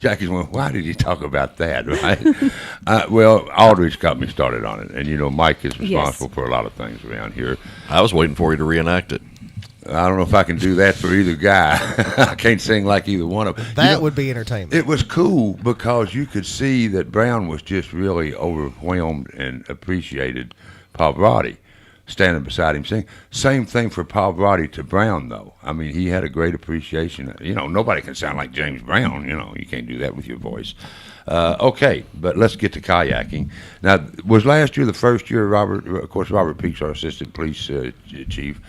Jackie's going, why did he talk about that, right? Well, Aldridge got me started on it. And, Mike is responsible for a lot of things around here. I was waiting for you to reenact it. I don't know if I can do that for either guy. I can't sing like either one of them. That would be entertainment. It was cool because you could see that Brown was just really overwhelmed and appreciated Pavarotti standing beside him singing. Same thing for Pavarotti to Brown, though. I mean, he had a great appreciation. Nobody can sound like James Brown. You can't do that with your voice. Okay, but let's get to kayaking. Now, was last year the first year, Robert? Of course, Robert Peake's our assistant police chief,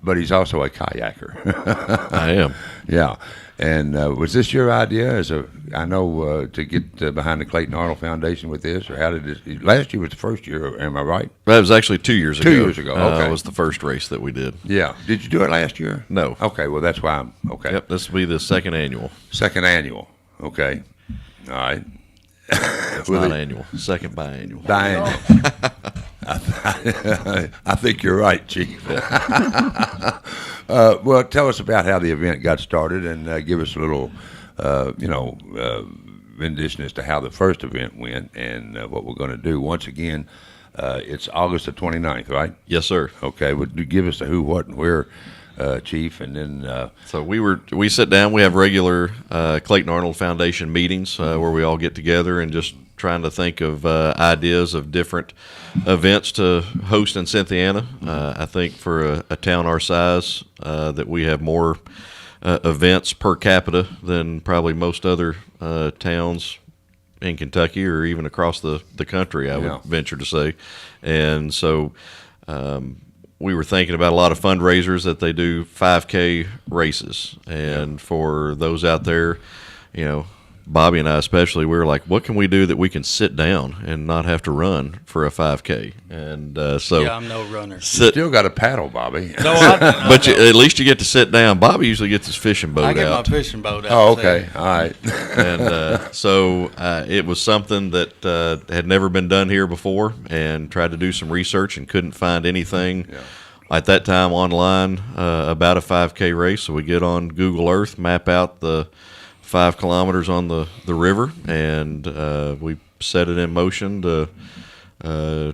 but he's also a kayaker. I am. Yeah. And was this your idea I know, to get behind the Clayton Arnold Foundation with this, or how did this? Last year was the first year, am I right? That was actually 2 years ago. 2 years ago, okay. Was the first race that we did. Yeah. Did you do it last year? No. Okay, well, that's why I'm, okay. Yep, this will be the second annual. Second annual, okay. All right. It's not annual, second biannual. Biannual. I think you're right, Chief. Well, tell us about how the event got started and give us a little, rendition as to how the first event went and what we're going to do. Once again, it's August the 29th, right? Yes, sir. Okay, well, give us the who, what, and where, Chief, and then... So we sit down. We have regular Clayton Arnold Foundation meetings where we all get together and just trying to think of ideas of different events to host in Cynthiana. I think for a town our size that we have more events per capita than probably most other towns in Kentucky or even across the country, I would venture to say. And so we were thinking about a lot of fundraisers that they do 5K races. And for those out there, Bobby and I especially, we were like, what can we do that we can sit down and not have to run for a 5K? And so I'm no runner. You still got a paddle, Bobby. No, but at least you get to sit down. Bobby usually gets his fishing boat out. I get my fishing boat out. Oh, okay. All right. And so it was something that had never been done here before, and tried to do some research and couldn't find anything at that time online about a 5K race. So we get on Google Earth, map out the 5 kilometers on the river, and we set it in motion to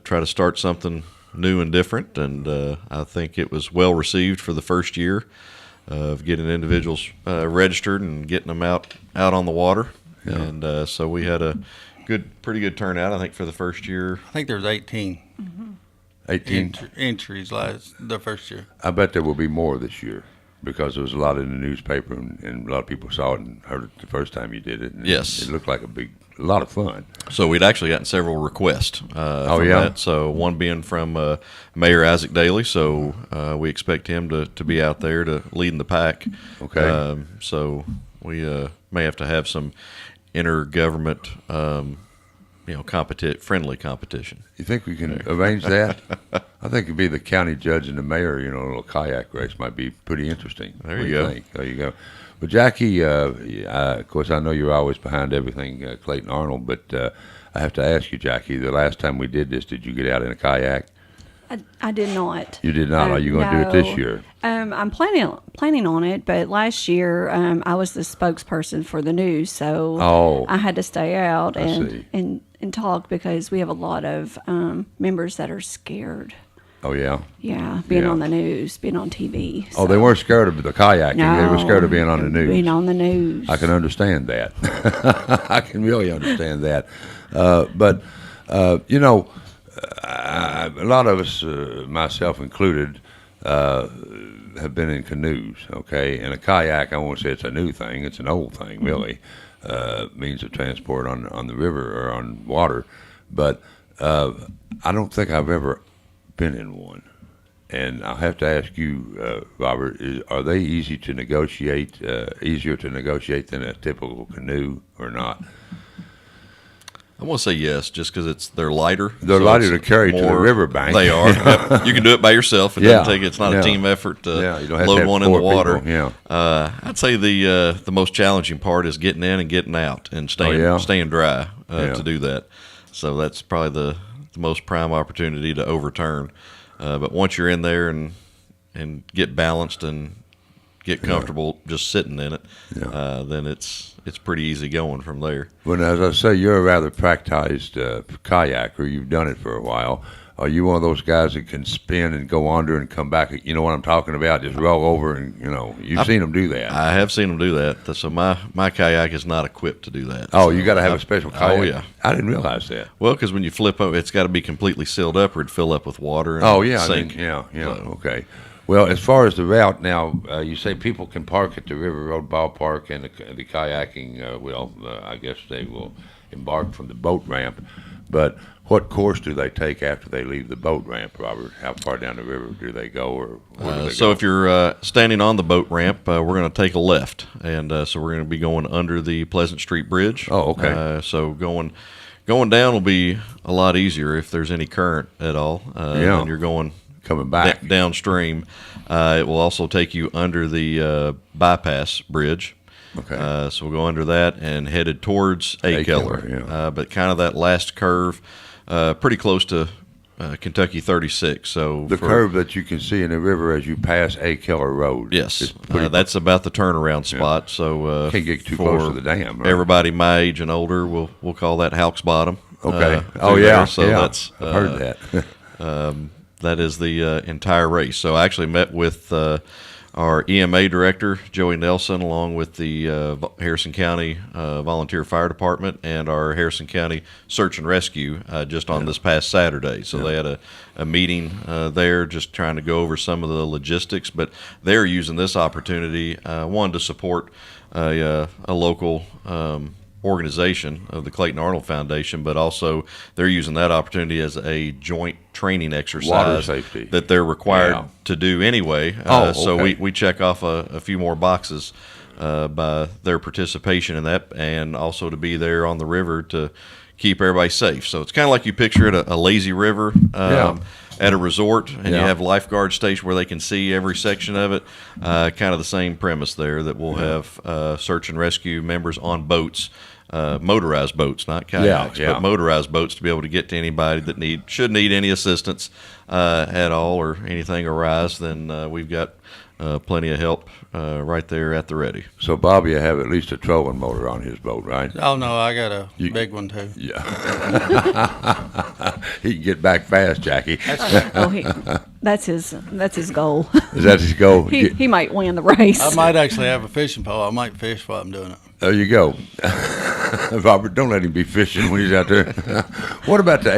try to start something new and different. And I think it was well received for the first year of getting individuals registered and getting them out on the water. Yeah. And so we had a pretty good turnout, I think, for the first year. I think there was 18. Mm-hmm. 18 entries the first year. I bet there will be more this year, because there was a lot in the newspaper, and a lot of people saw it and heard it the first time you did it. And yes. It looked like a lot of fun. So we'd actually gotten several requests from that. So one being from Mayor Isaac Daly. So we expect him to be out there to leading the pack. Okay. So we may have to have some intergovernment friendly competition. You think we can arrange that? I think it'd be the county judge and the mayor, a little kayak race might be pretty interesting. There you go. There you go. Well, Jackie, of course, I know you're always behind everything Clayton Arnold, but I have to ask you, Jackie, the last time we did this, did you get out in a kayak? I did not. You did not? Are you going to do it this year? I'm planning on it, but last year I was the spokesperson for the news, so I had to stay out and talk, because we have a lot of members that are scared. Oh, yeah? Yeah, being on the news, being on TV. So. Oh, they weren't scared of the kayaking. No, they were scared of being on the news. Being on the news. I can understand that. I can really understand that. But a lot of us, myself included, have been in canoes, okay? And a kayak, I won't say it's a new thing. It's an old thing, really. Means of transport on the river or on water. But I don't think I've ever been in one. And I'll have to ask you, Robert, are they easier to negotiate than a typical canoe or not? I want to say yes, just because they're lighter. They're lighter to carry to the riverbank. They are. Yep. You can do it by yourself. It's not a team effort to you don't have load to have one in the water. People. I'd say the most challenging part is getting in and getting out and staying dry to do that. So that's probably the most prime opportunity to overturn. But once you're in there and get balanced and get comfortable just sitting in it, then it's pretty easy going from there. Well, as I say, you're a rather practiced kayaker. You've done it for a while. Are you one of those guys that can spin and go under and come back? You know what I'm talking about? Just roll over and, you've seen them do that. I have seen them do that. So my kayak is not equipped to do that. Oh, so you got to have a special kayak? Oh, yeah. I didn't realize that. Well, because when you flip over, it's got to be completely sealed up or it'd fill up with water and sink. Okay. Well, as far as the route now, you say people can park at the River Road Ballpark and the kayaking, I guess they will embark from the boat ramp. But what course do they take after they leave the boat ramp, Robert? How far down the river do they go, or where do they so go? if you're standing on the boat ramp, we're going to take a left, and so we're going to be going under the Pleasant Street Bridge. Oh, okay. So going down will be a lot easier if there's any current at all. And you're coming back downstream. It will also take you under the bypass bridge. Okay. So we'll go under that and headed towards A. Keller. But kind of that last curve, pretty close to Kentucky 36. So the curve that you can see in the river as you pass A. Keller Road. Yes, that's about the turnaround spot. So can't get too close to the dam. Right? Everybody my age and older, we'll call that Hawks Bottom. Okay. So that's I've heard that. That is the entire race. So I actually met with our EMA director, Joey Nelson, along with the Harrison County Volunteer Fire Department and our Harrison County Search and Rescue just on this past Saturday. So they had a meeting there just trying to go over some of the logistics, but they're using this opportunity, one, to support a local organization of the Clayton Arnold Foundation, but also they're using that opportunity as a joint training exercise water safety that they're required to do anyway. So we check off a few more boxes by their participation in that, and also to be there on the river to keep everybody safe. So it's kind of like you picture it, a lazy river at a resort, and you have lifeguards stationed where they can see every section of it. Kind of the same premise there, that we'll have search and rescue members on boats, motorized boats, not kayaks, but motorized boats, to be able to get to anybody that should need any assistance at all, or anything arise. Then we've got plenty of help right there at the ready. So Bobby, you have at least a trolling motor on his boat, right? Oh, no, I got a big one, too. Yeah. He can get back fast, Jackie. That's his goal. Is that his goal? He might win the race. I might actually have a fishing pole. I might fish while I'm doing it. There you go. Robert, don't let him be fishing when he's out there. What about the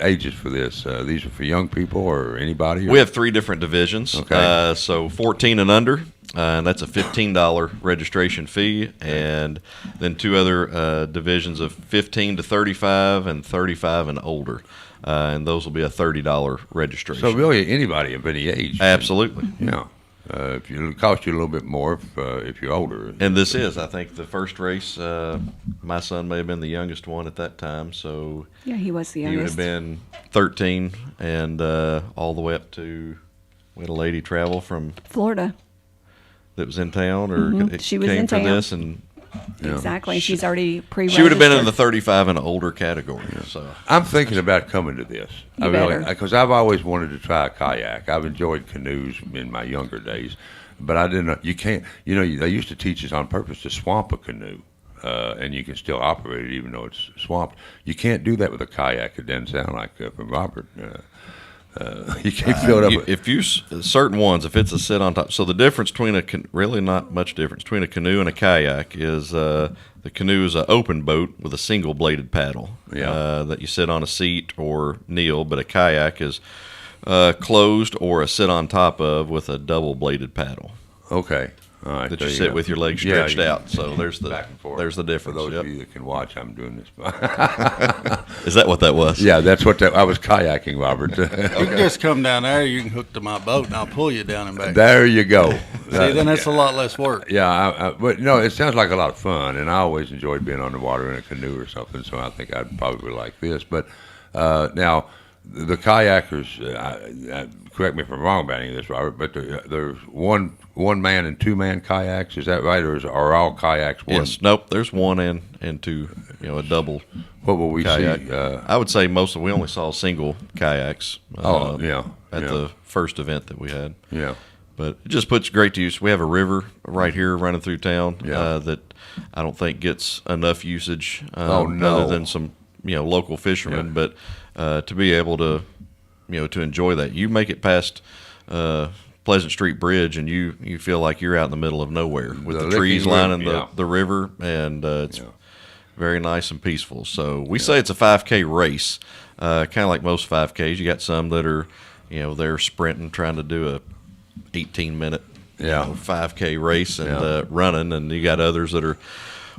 ages for this? These are for young people or anybody? We have 3 different divisions. Okay. So 14 and under, and that's a $15 registration fee, and then 2 other divisions of 15 to 35 and 35 and older. And those will be a $30 registration. So really anybody of any age. Absolutely. Yeah. It'll cost you a little bit more if you're older. And this is, I think, the first race. My son may have been the youngest one at that time, so yeah, he was the youngest. He would have been 13, and all the way up to, we had a lady travel from Florida that was in town, or she was came in for town. this, and exactly. She's already pre-registered. She would have been in the 35 and older category. Yeah. So I'm thinking about coming to this. You better. Because I've always wanted to try a kayak. I've enjoyed canoes in my younger days, but I didn't know. You can't. They used to teach us on purpose to swamp a canoe, and you can still operate it even though it's swamped. You can't do that with a kayak. It doesn't sound like from Robert. You can't fill it up. If you certain ones, if it's a sit on top. So the difference between really not much difference between a canoe and a kayak is the canoe is an open boat with a single bladed paddle that you sit on a seat or kneel, but a kayak is closed or a sit on top of with a double bladed paddle. Okay. All right, that you sit with your legs stretched out. So there's the back and forth. There's the difference. For those of you that can watch, I'm doing this. Is that what that was? Yeah, that's what I was kayaking, Robert. You can just come down there. You can hook to my boat, and I'll pull you down and back. There you go. See, then it's a lot less work. Yeah, but no, it sounds like a lot of fun, and I always enjoyed being on the water in a canoe or something. So I think I'd probably like this. But now the kayakers. Correct me if I'm wrong about any of this, Robert, but there's one man and 2 man kayaks. Is that right, or are all kayaks one? Yes. Nope. There's 1 and 2. A double. What will we kayak. see? I would say we only saw single kayaks. At the first event that we had. Yeah. But it just puts great to use. We have a river right here running through town that I don't think gets enough usage other than some local fishermen. But to be able to to enjoy that, you make it past Pleasant Street Bridge, and you feel like you're out in the middle of nowhere with the trees lining the river, and it's very nice and peaceful. So we say it's a 5K race, kind of like most 5Ks. You got some that are they're sprinting, trying to do a 18-minute 5K race and running, and you got others that are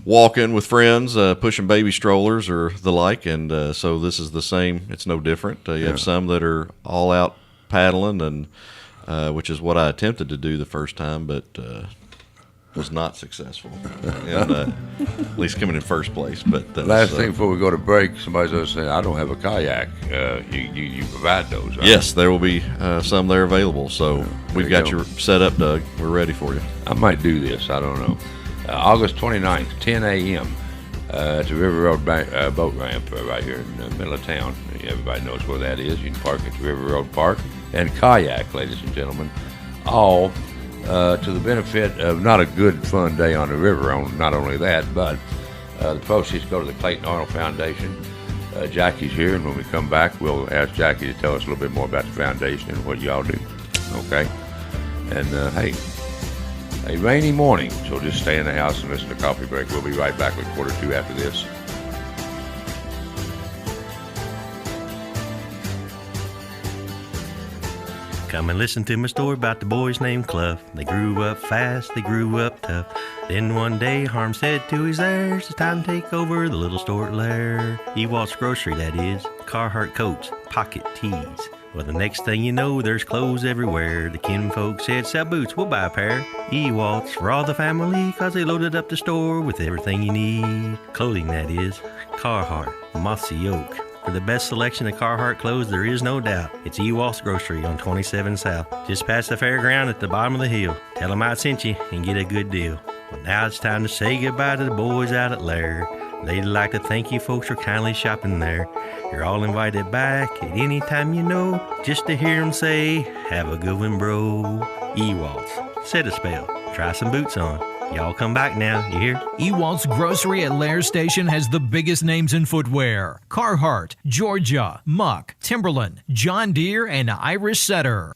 walking with friends, pushing baby strollers or the like, and so this is the same. It's no different. You have some that are all out paddling, and which is what I attempted to do the first time, but was not successful, and at least coming in first place. But last thing before we go to break, somebody's going to say, I don't have a kayak. You provide those, right? Yes, there will be some there available. So we've got you set up, Doug. We're ready for you. I might do this. I don't know. August 29th, 10 a.m. At the River Road boat ramp right here in the middle of town. Everybody knows where that is. You can park at the River Road Park and kayak, ladies and gentlemen, all to the benefit of not a good, fun day on the river. Not only that, but the proceeds go to the Clayton Arnold Foundation. Jackie's here, and when we come back, we'll ask Jackie to tell us a little bit more about the foundation and what y'all do. Okay? And, hey, a rainy morning, so just stay in the house and listen to Coffee Break. We'll be right back with quarter two after this. Come and listen to my story about the boys named Clough. They grew up fast, they grew up tough. Then one day Harm said to his heirs, it's time to take over the little store at Lair. Ewalt's Grocery, that is. Carhartt coats, pocket tees. Well, the next thing you know, there's clothes everywhere. The kinfolk said, sell boots, we'll buy a pair. Ewalt's for all the family, cause they loaded up the store with everything you need. Clothing, that is. Carhartt, mossy oak. For the best selection of Carhartt clothes, there is no doubt. It's Ewalt's Grocery on 27 South, just past the fairground at the bottom of the hill. Tell them I sent you and get a good deal. Well, now it's time to say goodbye to the boys out at Lair. They'd like to thank you folks for kindly shopping there. You're all invited back at any time you know, just to hear them say, have a good one, bro. Ewalt's. Set a spell. Try some boots on. Y'all come back now, you hear? Ewalt's Grocery at Lair Station has the biggest names in footwear. Carhartt, Georgia, Muck, Timberland, John Deere, and Irish Setter.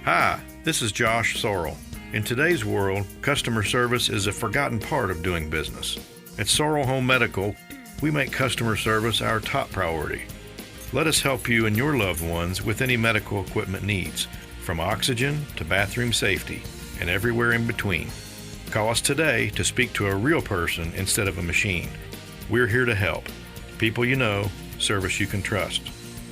Hi, this is Josh Sorrell. In today's world, customer service is a forgotten part of doing business. At Sorrell Home Medical, we make customer service our top priority. Let us help you and your loved ones with any medical equipment needs, from oxygen to bathroom safety, and everywhere in between. Call us today to speak to a real person instead of a machine. We're here to help. People you know, service you can trust.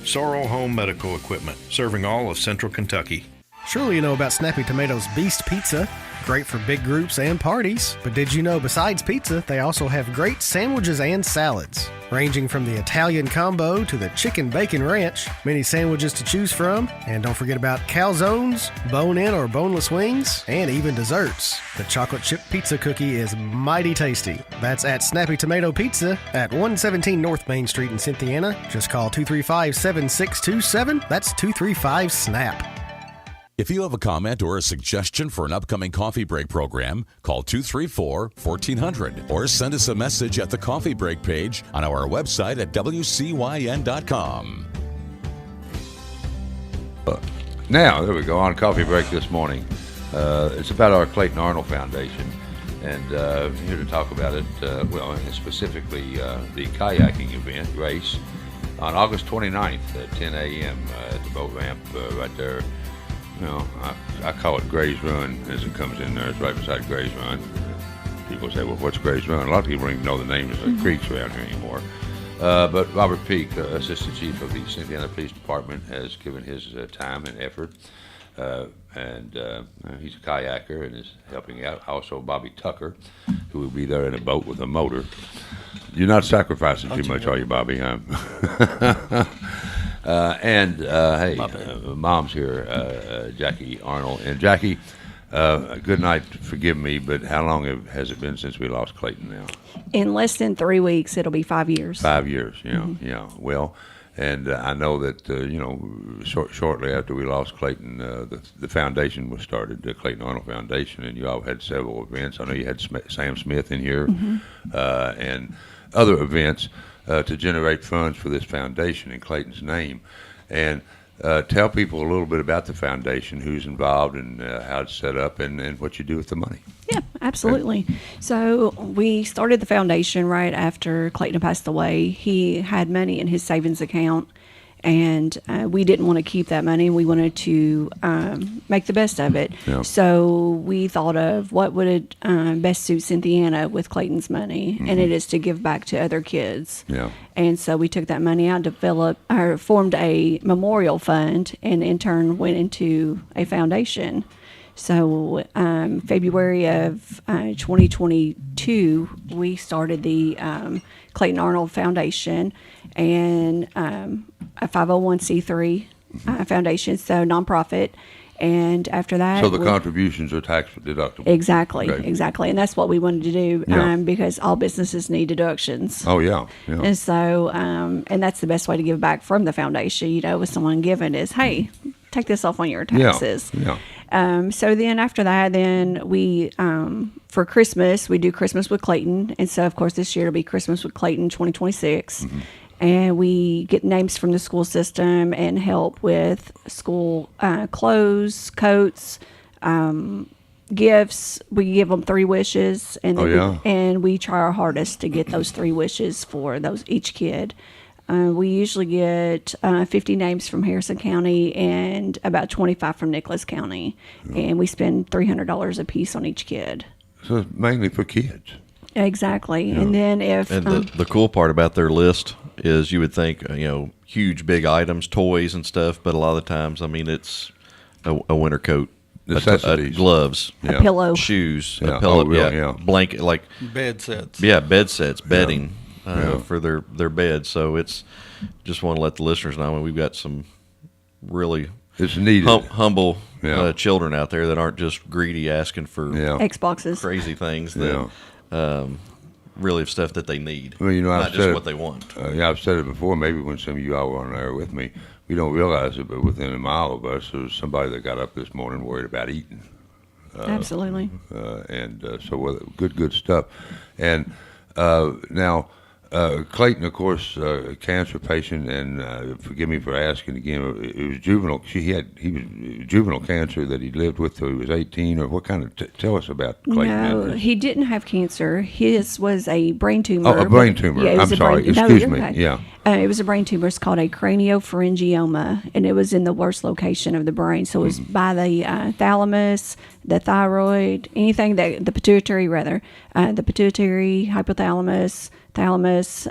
Sorrell Home Medical Equipment, serving all of Central Kentucky. Surely you know about Snappy Tomatoes Beast Pizza. Great for big groups and parties. But did you know besides pizza, they also have great sandwiches and salads. Ranging from the Italian combo to the chicken bacon ranch, many sandwiches to choose from. And don't forget about calzones, bone-in or boneless wings, and even desserts. The chocolate chip pizza cookie is mighty tasty. That's at Snappy Tomato Pizza at 117 North Main Street in Cynthiana. Just call 235-7627. That's 235-SNAP. If you have a comment or a suggestion for an upcoming Coffee Break program, call 234-1400 or send us a message at the Coffee Break page on our website at WCYN.com. Now, there we go, on Coffee Break this morning. It's about our Clayton Arnold Foundation, and here to talk about it, and specifically the kayaking event race on August 29th at 10 a.m. At the boat ramp right there. You know, I call it Gray's Run as it comes in there. It's right beside Gray's Run. People say, well, what's Gray's Run? A lot of people don't even know the names of the creeks around here anymore. But Robert Peak, Assistant Chief of the Cynthiana Police Department, has given his time and effort. And he's a kayaker and is helping out. Also, Bobby Tucker, who will be there in a boat with a motor. You're not sacrificing too much, are you, Bobby? Huh? Hey, Mom's here, Jackie Arnold. And Jackie, good night, forgive me, but how long has it been since we lost Clayton now? In less than 3 weeks, it'll be 5 years. 5 years, yeah. Well, And I know that shortly after we lost Clayton, the foundation was started, the Clayton Arnold Foundation, and you all had several events. I know you had Sam Smith in here, and other events to generate funds for this foundation in Clayton's name. And tell people a little bit about the foundation, who's involved, and how it's set up, and what you do with the money. Yeah, absolutely. So we started the foundation right after Clayton passed away. He had money in his savings account, and we didn't want to keep that money. We wanted to make the best of it. Yeah. So we thought of what would best suit Cynthiana with Clayton's money, and it is to give back to other kids. Yeah. And so we took that money out, formed a memorial fund, and in turn went into a foundation. So February of 2022, we started the Clayton Arnold Foundation, and a 501c3 foundation, so nonprofit. And after that, so the contributions are tax deductible. Exactly, okay. Exactly, and that's what we wanted to do because all businesses need deductions. Oh yeah. And so, and that's the best way to give back from the foundation. With someone giving is, hey, take this off on your taxes. Yeah. So then after that, then we, for Christmas, we do Christmas with Clayton. And so, of course, this year it'll be Christmas with Clayton 2026. And we get names from the school system and help with school clothes, coats, gifts. We give them 3 wishes. And then and we try our hardest to get those 3 wishes for each kid. We usually get 50 names from Harrison County and about 25 from Nicholas County. And we spend $300 a piece on each kid. So it's mainly for kids. Exactly. Yeah. And then the cool part about their list is you would think, huge, big items, toys and stuff, but a lot of the times, it's a winter coat, gloves, a pillow, shoes, a pillow, blanket, like bed sets. Yeah, bed sets, bedding. For their beds. So it's just want to let the listeners know we've got some really humble children out there that aren't just greedy asking for Xboxes, crazy things that really have stuff that they need. Well, not just what they want. I've said it before. Maybe when some of you all were on there with me, we don't realize it, but within a mile of us, there was somebody that got up this morning worried about eating. Absolutely. So good stuff. And now. Clayton, of course, a cancer patient, and forgive me for asking again. It was juvenile. He was juvenile cancer that he lived with till he was 18, or what kind of? Tell us about Clayton. No, he didn't have cancer. His was a brain tumor. Oh, a brain tumor. Yeah, I'm sorry. Excuse me. Okay. Yeah. It was a brain tumor. It's called a craniopharyngioma, and it was in the worst location of the brain. So it was by the thalamus, the thyroid, anything that the pituitary, hypothalamus, thalamus,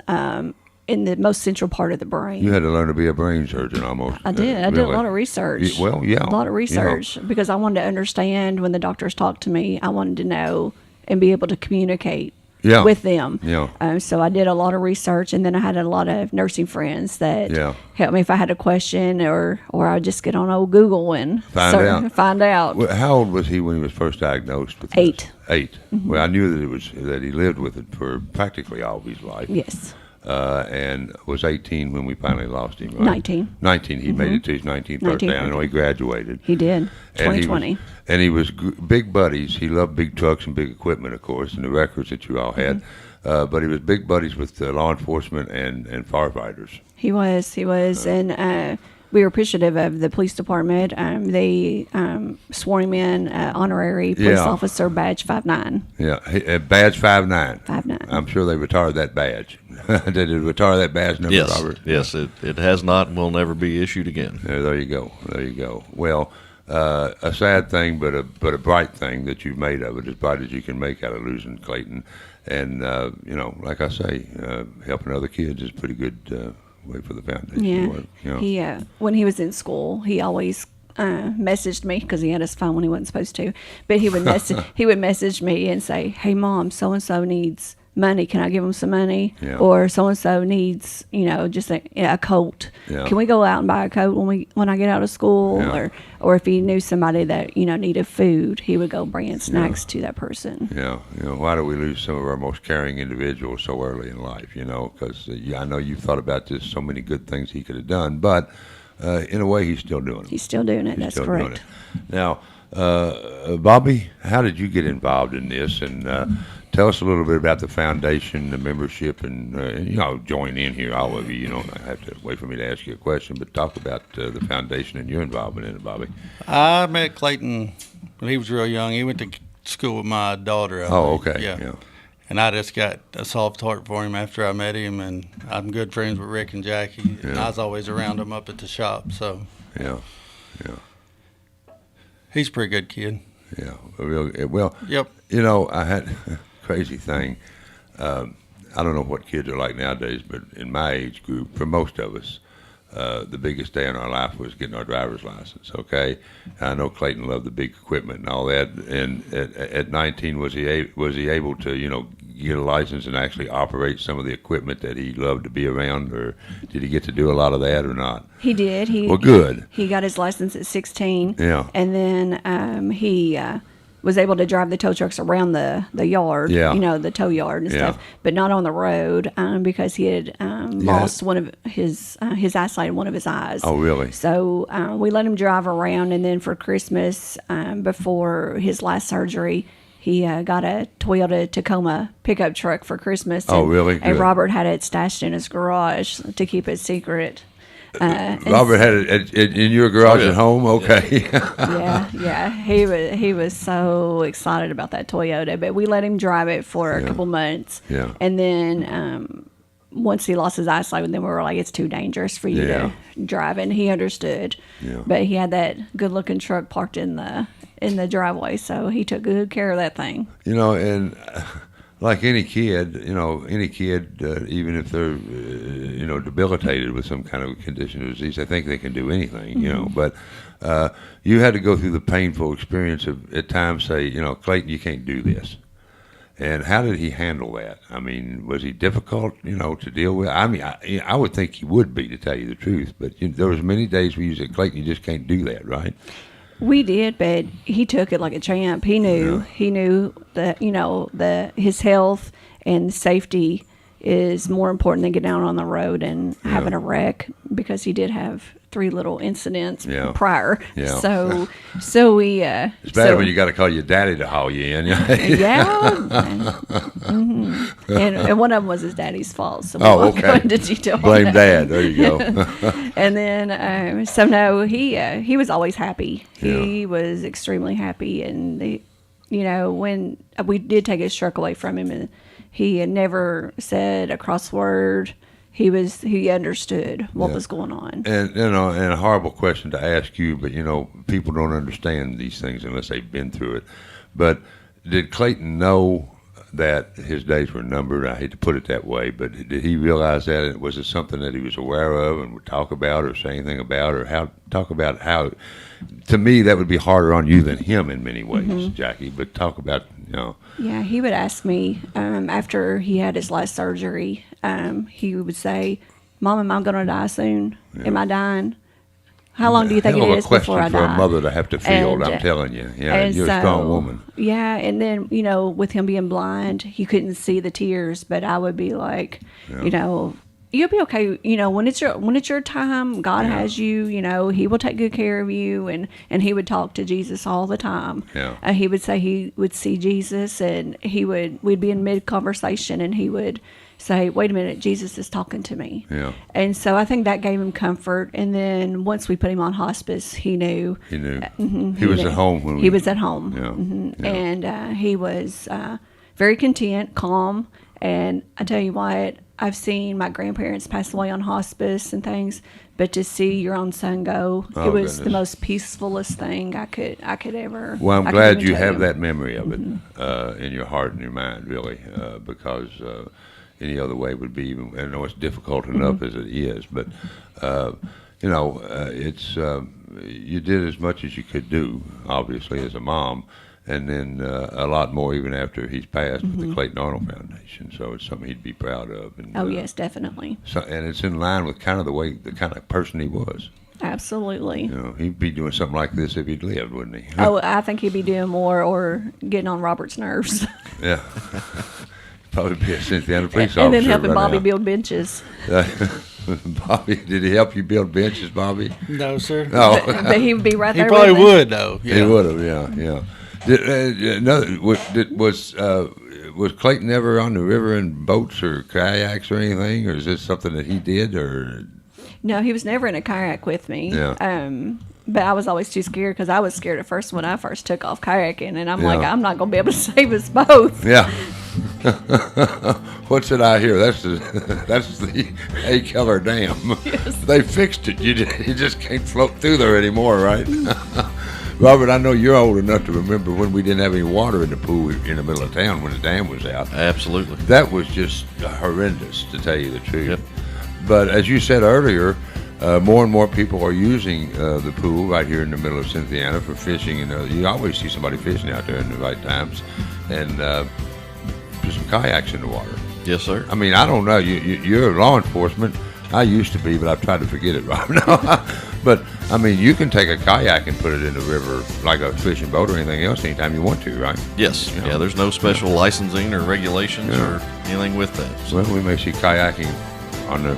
in the most central part of the brain. You had to learn to be a brain surgeon almost. I did. I did a lot of research. A lot of research because I wanted to understand when the doctors talked to me. I wanted to know and be able to communicate with them. Yeah. So I did a lot of research, and then I had a lot of nursing friends that helped me if I had a question, or I'd just get on old Google and find out. Well, how old was he when he was first diagnosed with 8. This? 8. Mm-hmm. Well, I knew that he lived with it for practically all of his life. Yes. And was 18 when we finally lost him, right? 19. 19. He made it to his 19th birthday. I know he graduated. He did. 2020. And he was big buddies. He loved big trucks and big equipment, of course, and the records that you all had. But he was big buddies with law enforcement and firefighters. He was. And we were appreciative of the police department. They swore him in honorary police officer badge 5'9". Yeah, badge 5'9". 5'9". I'm sure they retired that badge. Did it retire that badge number, Robert? Yes, it has not and will never be issued again. There you go. Well, a sad thing, but a bright thing that you've made of it, as bright as you can make out of losing Clayton. And, like I say, helping other kids is a pretty good way for the foundation. He when he was in school, he always messaged me because he had his phone when he wasn't supposed to. But he would message me and say, "Hey, Mom, so and so needs money. Can I give them some money? Yeah. Or so-and-so needs, just a coat. Yeah. Can we go out and buy a coat when I get out of school? Yeah. Or if he knew somebody that, needed food, he would go bring snacks to that person. Yeah. Why do we lose some of our most caring individuals so early in life, Because I know you've thought about this, so many good things he could have done, but in a way he's still doing it. He's still doing it. That's correct. Now, Bobby, how did you get involved in this? And tell us a little bit about the foundation, the membership, and join in here, all of you. You don't have to wait for me to ask you a question, but talk about the foundation and your involvement in it, Bobby. I met Clayton when he was real young. He went to school with my daughter. Okay. Yeah. And I just got a soft heart for him after I met him, and I'm good friends with Rick and Jackie. Yeah. And I was always around them up at the shop. So yeah. He's a pretty good kid. Yeah. Well. Yep. I had a crazy thing. I don't know what kids are like nowadays, but in my age group, for most of us, the biggest day in our life was getting our driver's license. Okay, I know Clayton loved the big equipment and all that. And at 19, was he able to get a license and actually operate some of the equipment that he loved to be around, or did he get to do a lot of that or not? He did. Good. He got his license at 16. Yeah. And then he was able to drive the tow trucks around the yard, the tow yard and stuff, but not on the road because he had lost one of his eyesight in one of his eyes. Oh, really? So we let him drive around, and then for Christmas, before his last surgery, he got a Toyota Tacoma pickup truck for Christmas. Oh, really? And Good. Robert had it stashed in his garage to keep it secret. Robert had it in your garage at home? Okay. Yeah. He was so excited about that Toyota, but we let him drive it for a couple months. Yeah. And then once he lost his eyesight, then we were like, it's too dangerous for you to drive. And he understood. Yeah. But he had that good-looking truck parked in the driveway, so he took good care of that thing. And like any kid, even if they're, debilitated with some kind of condition or disease, I think they can do anything, But you had to go through the painful experience of, at times, say, Clayton, you can't do this. And how did he handle that? I mean, was he difficult, to deal with? I mean, I would think he would be, to tell you the truth. But there was many days where you said, Clayton, you just can't do that, right? We did, but he took it like a champ. He knew that, his health and safety is more important than getting out on the road and having a wreck, because he did have 3 little incidents prior. Yeah. So we. It's bad when you got to call your daddy to haul you in. Yeah. Mm-hmm. And one of them was his daddy's fault. So we won't go into detail. Blame Dad. There you go. And then, he was always happy. He was extremely happy, and when we did take his truck away from him, and he had never said a cross word. He understood what was going on. And and a horrible question to ask you, but people don't understand these things unless they've been through it. But did Clayton know that his days were numbered? I hate to put it that way, but did he realize that? Was it something that he was aware of and would talk about or say anything about, or talk about how? To me, that would be harder on you than him in many ways, Jackie. But talk about, Yeah, he would ask me after he had his last surgery. He would say, "Mom, am I going to die soon? Yeah. Am I dying? How long do you think it is before I die?" For a mother to have to field, I'm telling you. Yeah, you're a strong woman. Yeah, and then, with him being blind, he couldn't see the tears, but I would be like, you'll be okay. When it's your time, God has you. He will take good care of you. And he would talk to Jesus all the time. Yeah. He would say he would see Jesus, and we'd be in mid conversation, and he would say, "Wait a minute, Jesus is talking to me." Yeah. And so I think that gave him comfort. And then once we put him on hospice, he knew. He knew. He was at home. He was at home. Yeah. Mm-hmm. Yeah. And he was very content, calm. And I tell you what, I've seen my grandparents pass away on hospice and things, but to see your own son go, it was the most peacefulest thing I could ever. Well, I'm glad you have that memory of it in your heart and your mind, really, because any other way would be even. I know it's difficult enough as it is, but it's you did as much as you could do, obviously, as a mom. and then a lot more even after he's passed with the Clayton Arnold Foundation. So it's something he'd be proud of. And, yes, definitely. So, and it's in line with kind of the kind of person he was. Absolutely. He'd be doing something like this if he'd lived, wouldn't he? I think he'd be doing more or getting on Robert's nerves. Yeah. Probably be a Cynthiana police officer. And then helping Bobby now. build benches. Bobby, did he help you build benches, Bobby? No, sir. No. But he would be right He there probably with would, though. Yeah. He would have, yeah. Was Clayton ever on the river in boats or kayaks or anything, or is this something that he did, or? No, he was never in a kayak with me. Yeah. But I was always too scared because I was scared at first when I first took off kayaking, and I'm like, I'm not going to be able to save us both. Yeah. What's it I hear? That's the A-Keller Dam. Yes. They fixed it. You just can't float through there anymore, right? Robert, I know you're old enough to remember when we didn't have any water in the pool in the middle of town when the dam was out. Absolutely. That was just horrendous, to tell you the truth. Yep. But as you said earlier, more and more people are using the pool right here in the middle of Cynthiana for fishing, and you always see somebody fishing out there in the right times, and put some kayaks in the water. Yes, sir. I mean, I don't know. You're law enforcement. I used to be, but I've tried to forget it right now. But I mean, you can take a kayak and put it in the river like a fishing boat or anything else anytime you want to, right? Yes. You know? Yeah. There's no special licensing or regulations or anything with that. So. Well, we may see kayaking on the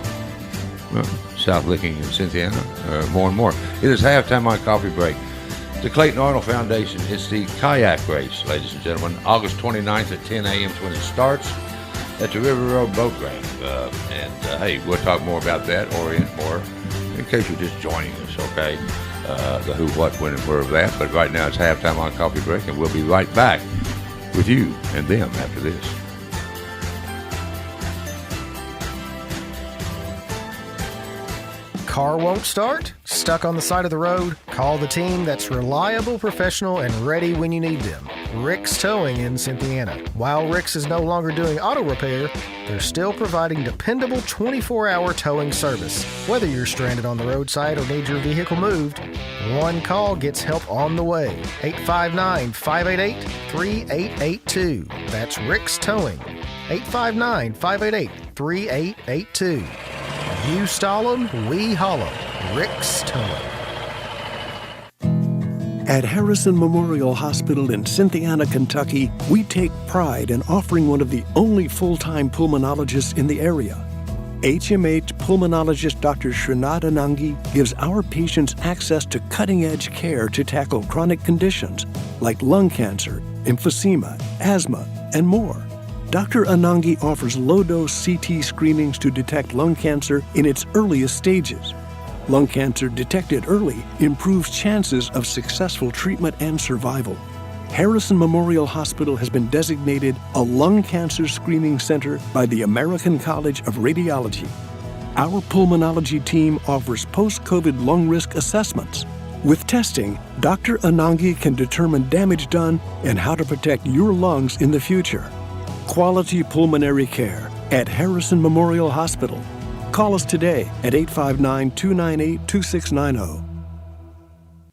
South Licking in Cynthiana more and more. It is halftime on Coffee Break. The Clayton Arnold Foundation. It's the kayak race, ladies and gentlemen. August 29th at 10 a.m. is when it starts at the River Road Boat Ramp. Hey, we'll talk more about that, orient more, in case you're just joining us, okay? The who, what, when, and where of that. But right now it's halftime on Coffee Break, and we'll be right back with you and them after this. Car won't start? Stuck on the side of the road? Call the team that's reliable, professional, and ready when you need them. Rick's Towing in Cynthiana. While Rick's is no longer doing auto repair, they're still providing dependable 24-hour towing service. Whether you're stranded on the roadside or need your vehicle moved, one call gets help on the way. 859-588-3882. That's Rick's Towing. 859-588-3882. You stall 'em, we haul 'em. Rick's Towing. At Harrison Memorial Hospital in Cynthiana, Kentucky, we take pride in offering one of the only full-time pulmonologists in the area. HMH pulmonologist Dr. Srinath Anangi gives our patients access to cutting-edge care to tackle chronic conditions like lung cancer, emphysema, asthma, and more. Dr. Anangi offers low-dose CT screenings to detect lung cancer in its earliest stages. Lung cancer detected early improves chances of successful treatment and survival. Harrison Memorial Hospital has been designated a lung cancer screening center by the American College of Radiology. Our pulmonology team offers post-COVID lung risk assessments. With testing, Dr. Anangi can determine damage done and how to protect your lungs in the future. Quality pulmonary care at Harrison Memorial Hospital. Call us today at 859-298-2690.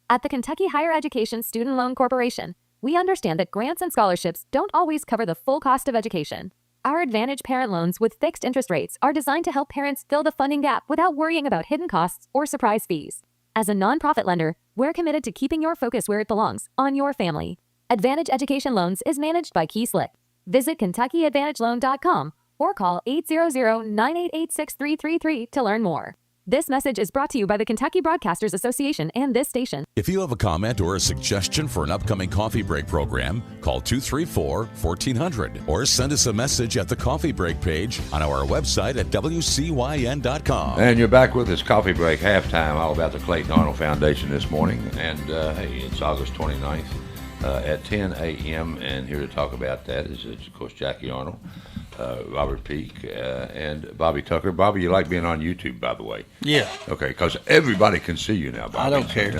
At the Kentucky Higher Education Student Loan Corporation, we understand that grants and scholarships don't always cover the full cost of education. Our Advantage Parent Loans with fixed interest rates are designed to help parents fill the funding gap without worrying about hidden costs or surprise fees. As a nonprofit lender, we're committed to keeping your focus where it belongs, on your family. Advantage Education Loans is managed by Key Slick. Visit KentuckyAdvantageLoan.com or call 800-988-6333 to learn more. This message is brought to you by the Kentucky Broadcasters Association and this station. If you have a comment or a suggestion for an upcoming Coffee Break program, call 234-1400 or send us a message at the Coffee Break page on our website at WCYN.com. And you're back with us, Coffee Break, halftime, all about the Clayton Arnold Foundation this morning. And, hey, it's August 29th at 10 a.m., and here to talk about that is, of course, Jackie Arnold, Robert Peak, and Bobby Tucker. Bobby, you like being on YouTube, by the way? Yeah. Okay, because everybody can see you now, Bobby. I don't care.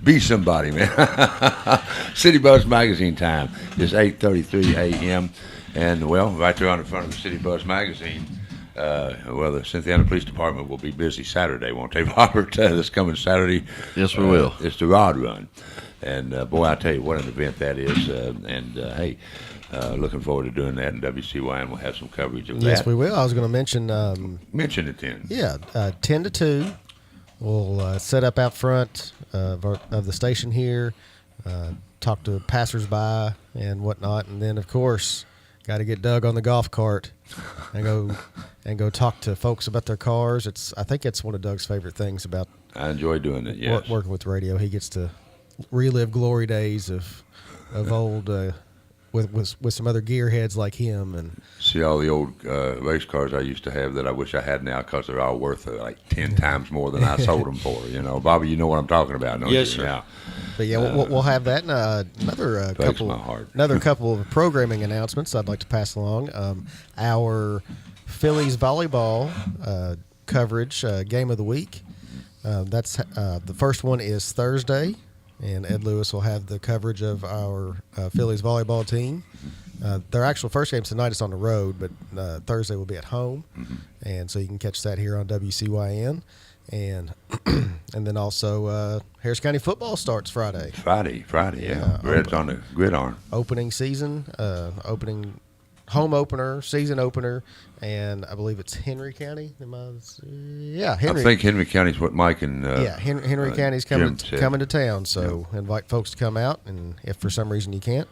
Be somebody, man. City Buzz Magazine time is 8:33 a.m. And, well, right there on the front of the City Buzz Magazine, Well, the Cynthiana Police Department will be busy Saturday, won't they, Robert? This coming Saturday. Yes, we will. It's the Rod Run. And, boy, I tell you what an event that is. Hey, looking forward to doing that, and WCYN will have some coverage of that. Yes, we will. I was going to mention. Mention it then. Yeah, 10 to 2. We'll set up out front of the station here, talk to passersby and whatnot, and then, of course, got to get Doug on the golf cart and go talk to folks about their cars. I think it's one of Doug's favorite things about. I enjoy doing it. Yes, working with radio. He gets to relive glory days of old with some other gearheads like him, and see all the old race cars I used to have that I wish I had now because they're all worth like 10 times more than I sold them for. You know, Bobby, you know what I'm talking about, don't yes, you? Sir. Yeah. But yeah, we'll have that. And another couple of programming announcements I'd like to pass along. Our Phillies volleyball coverage game of the week. That's the first one is Thursday, and Ed Lewis will have the coverage of our Phillies volleyball team. Their actual first game's tonight. It's on the road, but Thursday will be at home, and so you can catch that here on WCYN. And then also Harris County football starts Friday. Friday, yeah. Red's on the gridiron. Opening season, home opener, season opener, and I believe it's Henry County. Yeah, Henry. I think Henry County's what Mike and Henry County's coming to town. So invite folks to come out, and if for some reason you can't,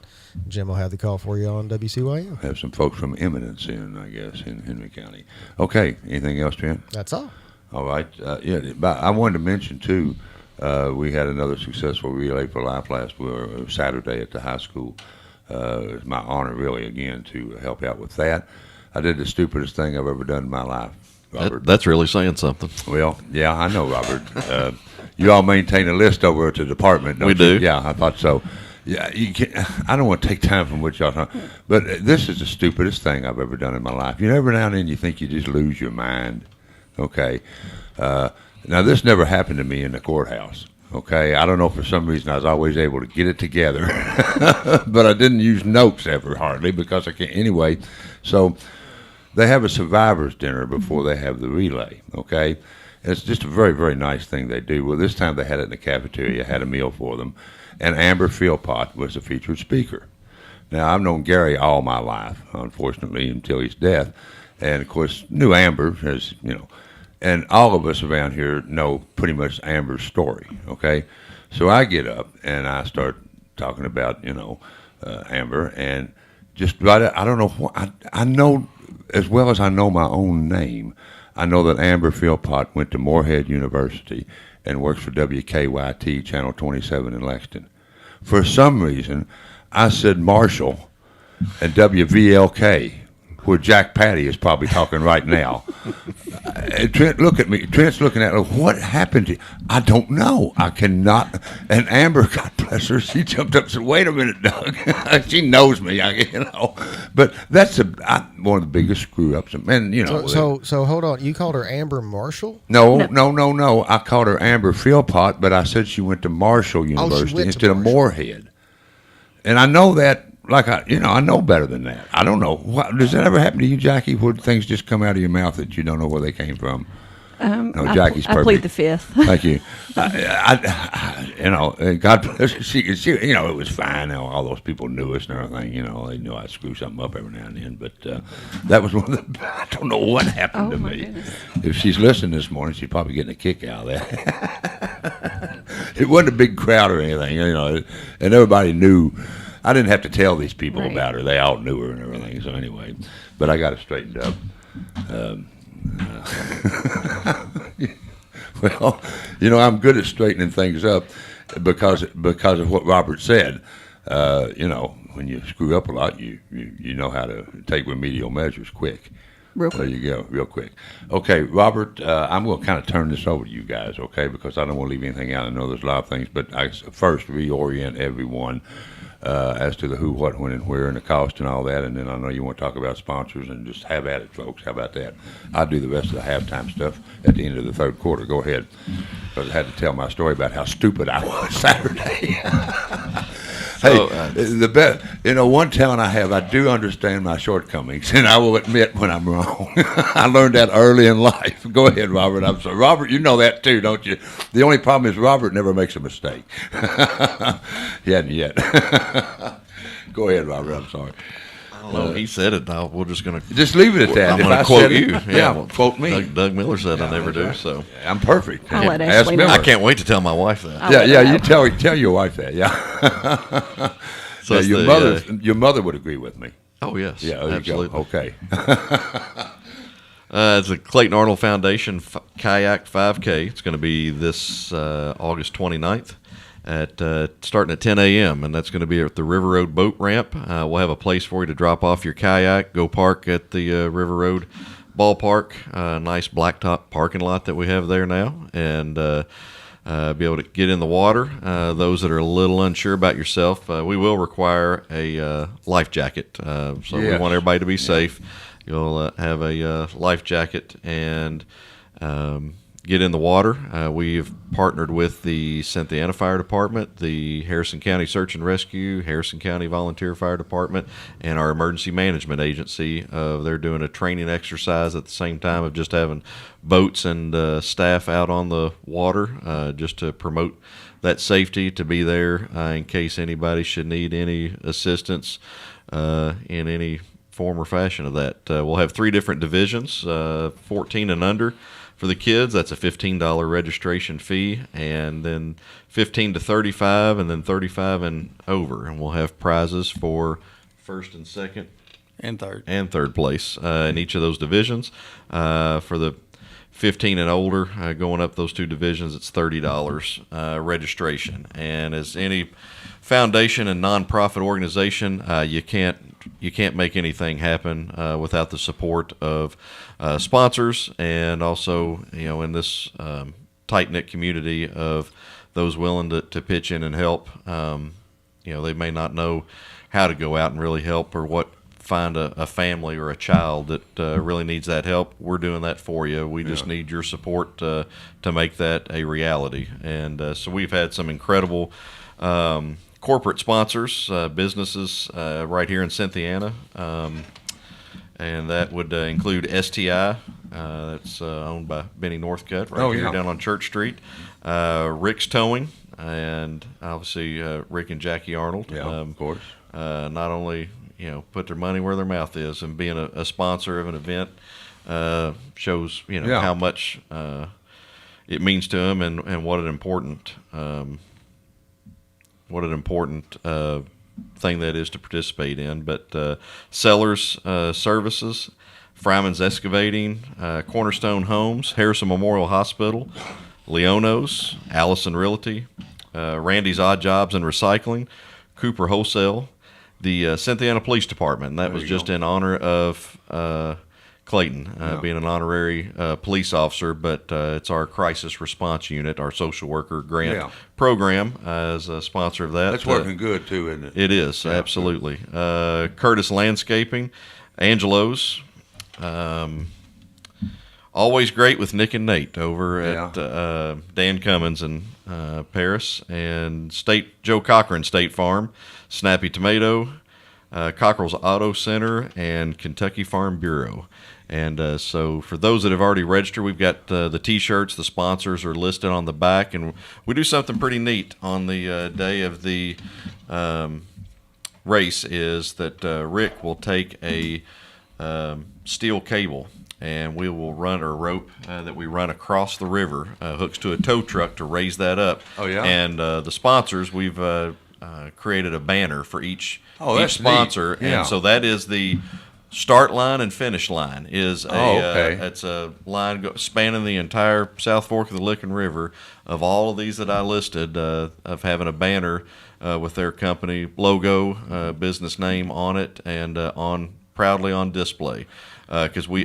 Jim will have the call for you on WCYU. Have some folks from Eminence in, I guess, in Henry County. Okay, anything else, Trent? That's all. All right. But I wanted to mention, too, we had another successful Relay for Life last Saturday at the high school. It's my honor, really, again, to help out with that. I did the stupidest thing I've ever done in my life, Robert. That's really saying something. Well, yeah, I know, Robert. You all maintain a list over at the department, don't we do. You? Yeah, I thought so. Yeah, I don't want to take time from what y'all talking, but this is the stupidest thing I've ever done in my life. Every now and then you think you just lose your mind. Okay. Now, this never happened to me in the courthouse. Okay. I don't know, for some reason I was always able to get it together, but I didn't use notes ever hardly because I can't. Anyway, so they have a survivor's dinner before they have the relay. Okay. And it's just a very, very nice thing they do. Well, this time they had it in the cafeteria, had a meal for them, and Amber Philpott was the featured speaker. Now, I've known Gary all my life, unfortunately, until his death. And, of course, knew Amber, as, and all of us around here know pretty much Amber's story, okay? So I get up and I start talking about, Amber, and just right, I don't know what, I know as well as I know my own name, I know that Amber Philpott went to Morehead University and works for WKYT, Channel 27 in Lexington. For some reason, I said Marshall and WVLK, where Jack Patty is probably talking right now. Trent, look at me. Trent's looking at me. What happened to you? I don't know. I cannot. And Amber, God bless her, she jumped up and said, "Wait a minute, Doug." She knows me, But that's one of the biggest screw-ups. And, So hold on. You called her Amber Marshall? No. I called her Amber Philpott, but I said she went to Marshall University instead of Morehead. And I know that. Like I know better than that. I don't know. Does that ever happen to you, Jackie? Where things just come out of your mouth that you don't know where they came from? No, Jackie's perfect. I plead the fifth. Thank you. God bless her. She, it was fine. All those people knew us and everything. They knew I'd screw something up every now and then. But that was one of the. I don't know what happened to me. Goodness. If she's listening this morning, she's probably getting a kick out of that. It wasn't a big crowd or anything, and everybody knew. I didn't have to tell these people about her. They all knew her and everything. So anyway, but I got it straightened up. Well, I'm good at straightening things up because of what Robert said. When you screw up a lot, you know how to take remedial measures quick. Real quick. There you go, real quick. Okay, Robert, I'm going to kind of turn this over to you guys, okay, because I don't want to leave anything out. I know there's a lot of things, but I first reorient everyone as to the who, what, when, and where, and the cost and all that. And then I know you want to talk about sponsors, and just have at it, folks. How about that? I'll do the rest of the halftime stuff at the end of the third quarter. Go ahead. Because I had to tell my story about how stupid I was Saturday. Hey, the best. One talent I have, I do understand my shortcomings, and I will admit when I'm wrong. I learned that early in life. Go ahead, Robert. I'm sorry, Robert. You know that too, don't you? The only problem is Robert never makes a mistake. He hadn't yet. Go ahead, Robert. I'm sorry. I don't know. He said it. Now we're just going to just leave it at that. I'm going to quote you. Yeah, quote me. Doug Miller said I never do. So I'm perfect. I'll let Ashley know. I can't wait to tell my wife that. You tell your wife that. Yeah. So your mother would agree with me. Oh yes. Yeah. Absolutely. Okay. It's the Clayton Arnold Foundation Kayak 5K. It's going to be this August 29th. Starting at 10 a.m. and that's going to be at the River Road boat ramp. We'll have a place for you to drop off your kayak, go park at the River Road ballpark, nice blacktop parking lot that we have there now, and be able to get in the water. Those that are a little unsure about yourself, we will require a life jacket, so we want everybody to be safe. You'll have a life jacket and get in the water. We've partnered with the Cynthiana Fire Department, the Harrison County Search and Rescue, Harrison County Volunteer Fire Department, and our Emergency Management Agency. They're doing a training exercise at the same time of just having boats and staff out on the water just to promote that safety, to be there in case anybody should need any assistance in any form or fashion of that. We'll have 3 different divisions, 14 and under. For the kids, that's a $15 registration fee, and then 15 to 35, and then 35 and over. And we'll have prizes for first and second and third place in each of those divisions. For the 15 and older, going up those 2 divisions, it's $30 registration. And as any foundation and nonprofit organization, you can't make anything happen without the support of sponsors, and also in this tight-knit community of those willing to pitch in and help. They may not know how to go out and really help, or find a family or a child that really needs that help. We're doing that for you. We just need your support to make that a reality. And so we've had some incredible corporate sponsors, businesses right here in Cynthiana, and that would include STI, that's owned by Benny Northcutt here down on Church Street, Rick's Towing, and obviously Rick and Jackie Arnold. Of course. Not only put their money where their mouth is, and being a sponsor of an event shows how much it means to them, and what an important thing that is to participate in. But Sellers Services, Fryman's Excavating, Cornerstone Homes, Harrison Memorial Hospital, Leono's, Allison Realty, Randy's Odd Jobs and Recycling, Cooper Wholesale, the Cynthiana Police Department. And that was just in honor of Clayton being an honorary police officer, but it's our crisis response unit, our social worker grant program, as a sponsor of that. That's working good too, isn't it? It is, absolutely. Curtis Landscaping, Angelo's, always great with Nick and Nate over at Dan Cummins in Paris, and Joe Cochran State Farm, Snappy Tomato, Cockrell's Auto Center, and Kentucky Farm Bureau. And so for those that have already registered, we've got the T-shirts. The sponsors are listed on the back. And we do something pretty neat on the day of the race, is that Rick will take a steel cable, and we will run a rope that we run across the river, hooks to a tow truck to raise that up. Oh, yeah. And the sponsors, we've created a banner for each that's sponsor. Neat. Yeah. And so that is the start line and finish line, is it's a line spanning the entire South Fork of the Licking River. Of all of these that I listed, of having a banner with their company logo, business name on it, and proudly on display. Because we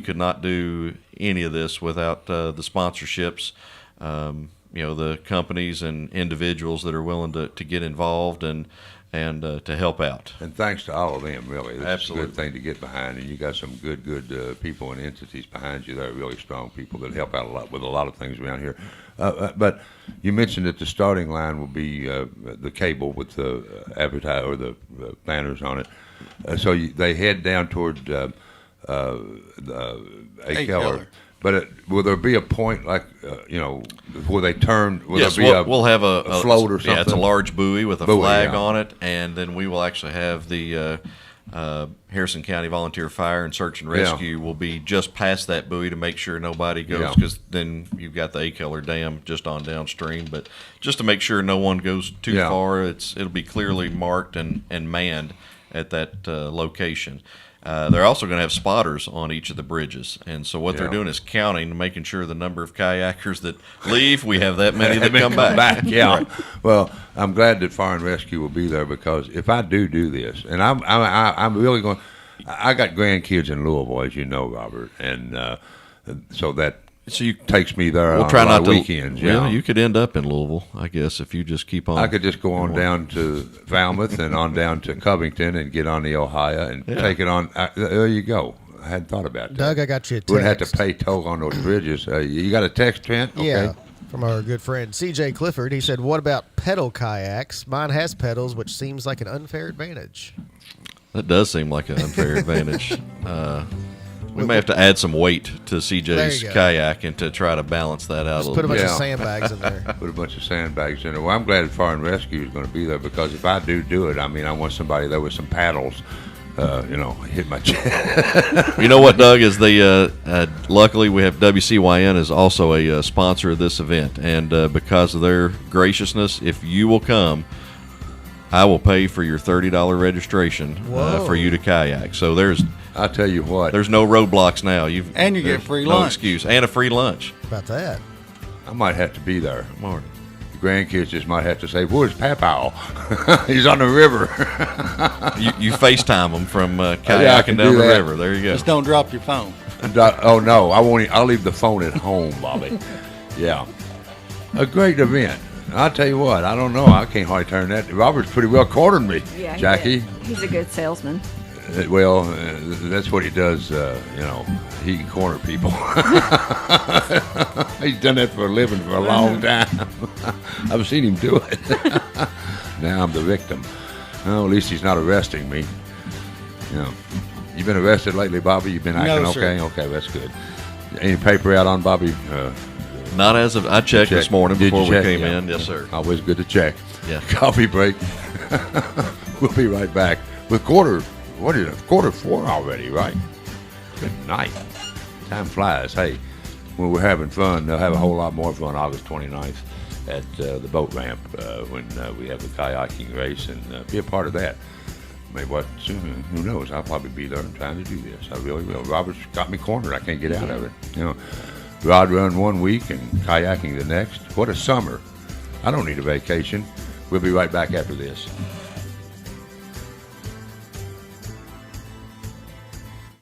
could not do any of this without the sponsorships. the companies and individuals that are willing to get involved and to help out. And thanks to all of them, really. This Absolutely. is a good thing to get behind, and you got some good people and entities behind you that are really strong people that help out a lot with a lot of things around here. But you mentioned that the starting line will be the cable with the advertise or the banners on it. So they head down toward the A. Keller. But will there be a point like where they turn? Yes, we'll have a float or something. Yeah, it's a large buoy with a flag on it, and then we will actually have the Harrison County Volunteer Fire and Search and Rescue will be just past that buoy to make sure nobody goes, because then you've got the A. Keller Dam just on downstream. But just to make sure no one goes too far, it'll be clearly marked and manned at that location. They're also going to have spotters on each of the bridges, and so what they're doing is counting, making sure the number of kayakers that leave, we have that many that come back. Right. Well, I'm glad that Fire and Rescue will be there, because if I do this, and I'm really going, I got grandkids in Louisville, as you know, Robert, and so that. So you takes me there on try a lot not of to, weekends. Well, you could end up in Louisville, I guess, if you just keep on. I could just go on down to Falmouth and on down to Covington and get on the Ohio and take it on. There you go. I hadn't thought about that. Doug, I got you a text. Wouldn't have to pay toll on those bridges. You got a text, Trent? Okay. Yeah, from our good friend C.J. Clifford. He said, what about pedal kayaks? Mine has pedals, which seems like an unfair advantage. That does seem like an unfair advantage. We may have to add some weight to CJ's kayak and to try to balance that out. Just put a bunch of sandbags in there. Put a bunch of sandbags in there. Well, I'm glad Fire and Rescue is going to be there, because if I do it, I mean, I want somebody there with some paddles, hit my chest. You know what, Doug, is luckily we have WCYN is also a sponsor of this event, and because of their graciousness, if you will come, I will pay for your $30 registration for you to kayak. So I'll tell you what. There's no roadblocks now. You get free no lunch. excuse. And a free lunch. How about that? I might have to be there. Morning. The grandkids just might have to say, where's Papaw? He's on the river. you FaceTime them from kayaking down the river. There you go. Just don't drop your phone. Oh, no. I won't. I'll leave the phone at home, Bobby. Yeah. A great event. I'll tell you what. I don't know. I can't hardly turn that. Robert's pretty well cornered me, Jackie. He's a good salesman. Well, that's what he does. He can corner people. He's done that for a living for a long time. I've seen him do it. Now I'm the victim. Oh, at least he's not arresting me. You been arrested lately, Bobby? You've been acting okay? Okay, that's good. Any paper out on Bobby? Not as of. I checked this morning before we came in. Yes, sir. Always good to check. Yeah. Coffee break. We'll be right back with quarter 4 already, right? Good night. Time flies. Hey, when we're having fun, they'll have a whole lot more fun August 29th at the boat ramp when we have the kayaking race, and be a part of that. Maybe who knows? I'll probably be there trying to do this. I really will. Robert's got me cornered. I can't get out of it. Rod run 1 week and kayaking the next. What a summer. I don't need a vacation. We'll be right back after this.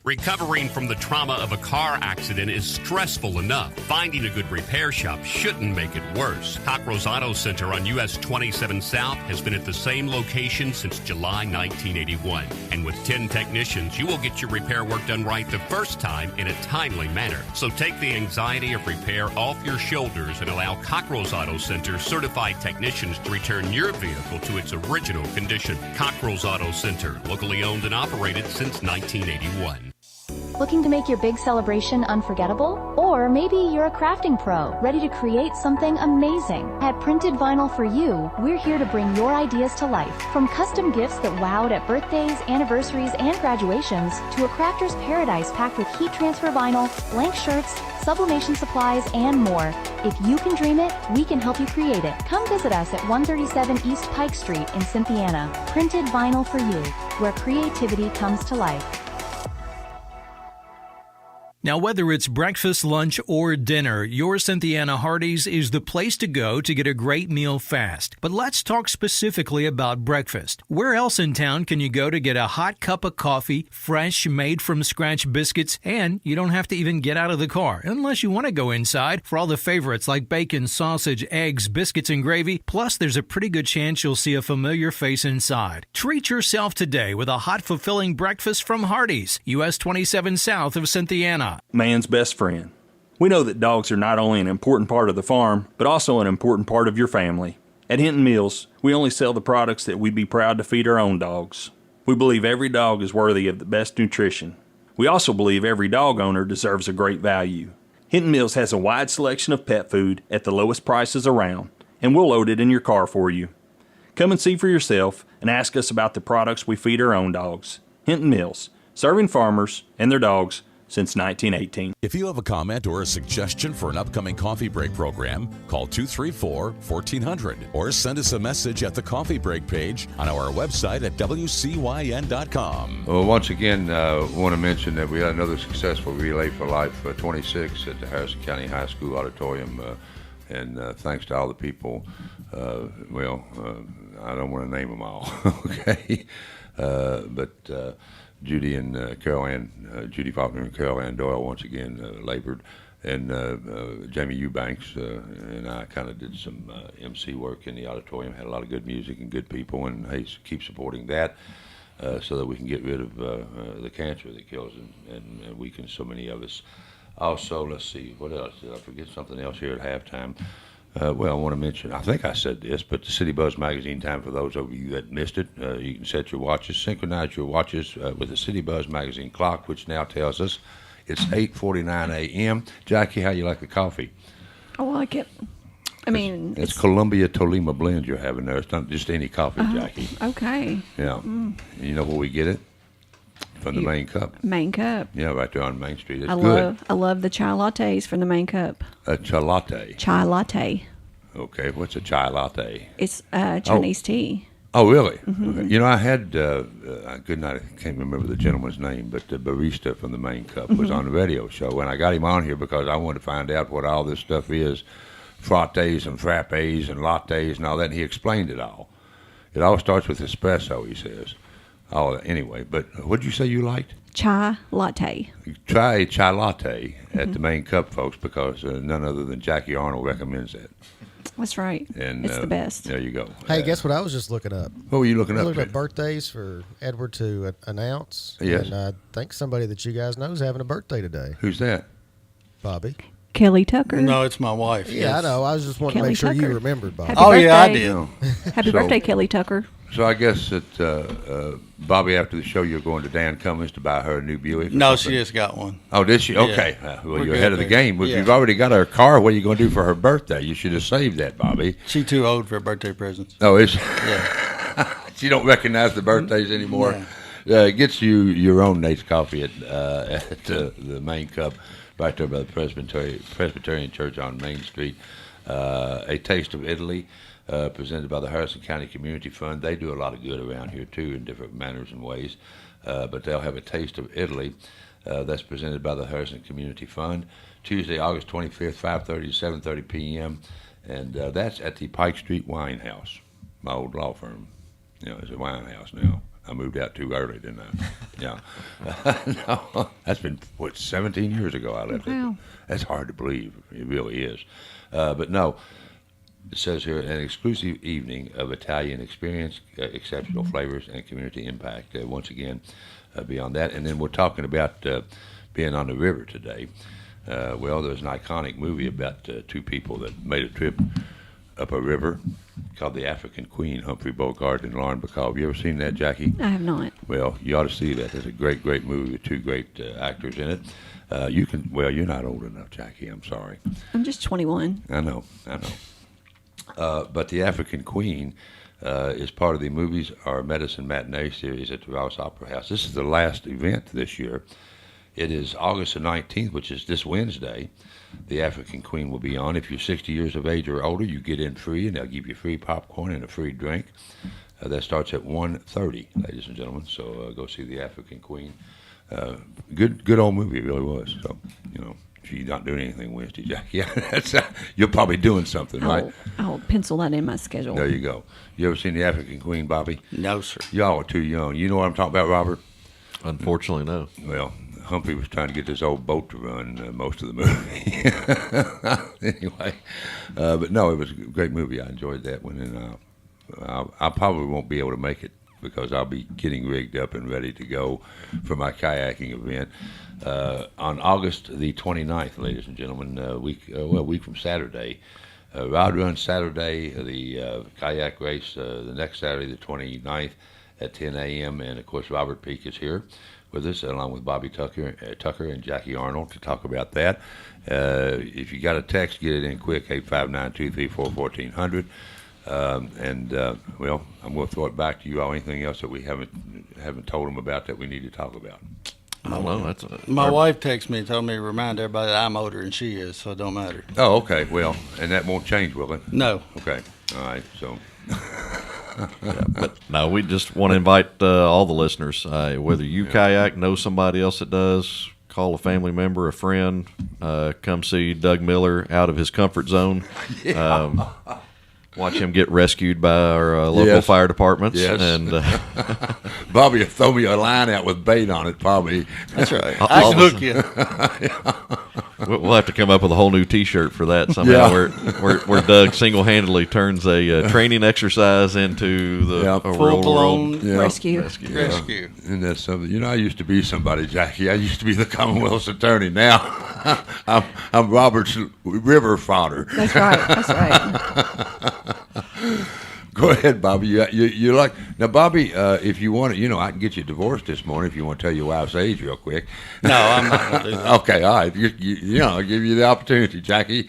Recovering from the trauma of a car accident is stressful enough. Finding a good repair shop shouldn't make it worse. Cockroach Auto Center on US 27 South has been at the same location since July 1981. And with 10 technicians, you will get your repair work done right the first time in a timely manner. So take the anxiety of repair off your shoulders and allow Cockroach Auto Center certified technicians to return your vehicle to its original condition. Cockroach Auto Center, locally owned and operated since 1981. Looking to make your big celebration unforgettable? Or maybe you're a crafting pro, ready to create something amazing. At Printed Vinyl for You, we're here to bring your ideas to life. From custom gifts that wowed at birthdays, anniversaries, and graduations, to a crafter's paradise packed with heat transfer vinyl, blank shirts, sublimation supplies, and more. If you can dream it, we can help you create it. Come visit us at 137 East Pike Street in Cynthiana. Printed Vinyl for You, where creativity comes to life. Now, whether it's breakfast, lunch, or dinner, your Cynthiana Hardee's is the place to go to get a great meal fast. But let's talk specifically about breakfast. Where else in town can you go to get a hot cup of coffee, fresh, made-from-scratch biscuits, and you don't have to even get out of the car, unless you want to go inside for all the favorites like bacon, sausage, eggs, biscuits, and gravy. Plus, there's a pretty good chance you'll see a familiar face inside. Treat yourself today with a hot, fulfilling breakfast from Hardee's, US 27 south of Cynthiana. Man's best friend. We know that dogs are not only an important part of the farm, but also an important part of your family. At Hinton Mills, we only sell the products that we'd be proud to feed our own dogs. We believe every dog is worthy of the best nutrition. We also believe every dog owner deserves a great value. Hinton Mills has a wide selection of pet food at the lowest prices around, and we'll load it in your car for you. Come and see for yourself and ask us about the products we feed our own dogs. Hinton Mills, serving farmers and their dogs since 1918. If you have a comment or a suggestion for an upcoming coffee break program, call 234-1400 or send us a message at the coffee break page on our website at WCYN.com. Well, once again, want to mention that we had another successful Relay for Life 26 at the Harrison County High School Auditorium, and thanks to all the people. I don't want to name them all, okay? But Judy and Judy Faulkner and Carol Ann Doyle once again labored, and Jamie Eubanks and I kind of did some MC work in the auditorium. Had a lot of good music and good people, and hey, keep supporting that so that we can get rid of the cancer that kills and weakens so many of us. Also, let's see, what else? Did I forget something else here at halftime? Well, I want to mention, I think I said this, but the City Buzz magazine time, for those of you that missed it, you can set your watches, synchronize your watches with the City Buzz magazine clock, which now tells us it's 8:49 a.m. Jackie, how you like the coffee? I like it. I mean, it's Columbia Tolima blend you're having there. It's not just any coffee, Jackie. Okay. Yeah. You know where we get it? From the Main Cup. Main Cup. Yeah, right there on Main Street. It's I good. I love the chai lattes from the Main Cup. A chai latte. Chai latte. Okay, what's a chai latte? It's Chinese tea. Oh, really? Mm-hmm. Okay. You know, I had, good night, I can't remember the gentleman's name, but the barista from the Main Cup was on the radio show, and I got him on here because I wanted to find out what all this stuff is, frappes and frappes and lattes and all that, and he explained it all. It all starts with espresso, he says. Oh, anyway, but what did you say you liked? Chai latte. Try a chai latte at the Main Cup, folks, because none other than Jackie Arnold recommends that. That's right. And it's the best. There you go. Hey, guess what I was just looking up? What were you looking I up? was looking at birthdays for Edward to announce. Yes. And I think somebody that you guys know is having a birthday today. Who's that? Bobby. Kelly Tucker. No, it's my wife. Yeah, yes. I know. I was just wanting Kelly to make sure Tucker. you remembered, Bobby. Happy Yeah, I birthday. did. No. Happy birthday, Kelly Tucker. So I guess that Bobby, after the show, you're going to Dan Cummins to buy her a new Buick? No, she just got one. Oh, did she? Yeah. Okay. Well, We're you're good ahead of the there. game. Well, Yeah. You've already got her car. What are you going to do for her birthday? You should have saved that, Bobby. She's too old for birthday presents. Oh, is Yeah. she don't recognize the birthdays anymore? Gets you your own Nate's coffee at the Main Cup right there by the Presbyterian Church on Main Street. A Taste of Italy. Presented by the Harrison County Community Fund. They do a lot of good around here, too, in different manners and ways. But they'll have a Taste of Italy that's presented by the Harrison Community Fund. Tuesday, August 25th, 5:30 to 7:30 p.m. And that's at the Pike Street Wine House, my old law firm. You know, it's a wine house now. I moved out too early, didn't I? Yeah. No, that's been, 17 years ago I left it. That's hard to believe. It really is. But no. It says here, an exclusive evening of Italian experience, exceptional flavors, and community impact. Once again, beyond that. And then we're talking about being on the river today. Well, there's an iconic movie about two people that made a trip up a river called The African Queen, Humphrey Bogart and Lauren Bacall. Have you ever seen that, Jackie? I have not. Well, you ought to see that. It's a great, great movie with two great actors in it. You're not old enough, Jackie. I'm sorry. I'm just 21. I know. But The African Queen is part of the Movies Are Medicine matinee series at the Rouse Opera House. This is the last event this year. It is August the 19th, which is this Wednesday. The African Queen will be on. If you're 60 years of age or older, you get in free, and they'll give you free popcorn and a free drink. That starts at 1:30, ladies and gentlemen. So go see The African Queen. Good old movie, it really was. So, if you're not doing anything Wednesday, Jackie, you're probably doing something, right? I'll pencil that in my schedule. There you go. You ever seen The African Queen, Bobby? No, sir. Y'all are too young. You know what I'm talking about, Robert? Unfortunately, no. Well, Humphrey was trying to get this old boat to run most of the movie. Anyway, but no, it was a great movie. I enjoyed that one, and I probably won't be able to make it because I'll be getting rigged up and ready to go for my kayaking event on August the 29th, ladies and gentlemen, a week from Saturday. Rod Run Saturday, the kayak race the next Saturday, the 29th at 10 a.m. And, of course, Robert Peake is here with us, along with Bobby Tucker and Jackie Arnold to talk about that. If you got a text, get it in quick, 859-234-1400. Well, I'm going to throw it back to you all. Anything else that we haven't told them about that we need to talk about? I don't know. My wife texted me and told me to remind everybody that I'm older than she is, so it don't matter. Oh, okay. Well, and that won't change, will it? No. Okay. All right. So. But no, we just want to invite all the listeners, whether you kayak, know somebody else that does, call a family member, a friend, come see Doug Miller out of his comfort zone. Yeah. Watch him get rescued by our local fire departments. Yes. And Bobby will throw me a line out with bait on it, probably. That's right. I can hook you. We'll have to come up with a whole new T-shirt for that somehow, where Doug single-handedly turns a training exercise into a full-blown rescue. Rescue. And that's something. I used to be somebody, Jackie. I used to be the Commonwealth's attorney. Now I'm Robert's river fodder. That's right. That's right. Go ahead, Bobby. You're like now, Bobby. If you want to, I can get you divorced this morning if you want to tell your wife's age real quick. No, I'm not going to do that. Okay, all right. I'll give you the opportunity, Jackie.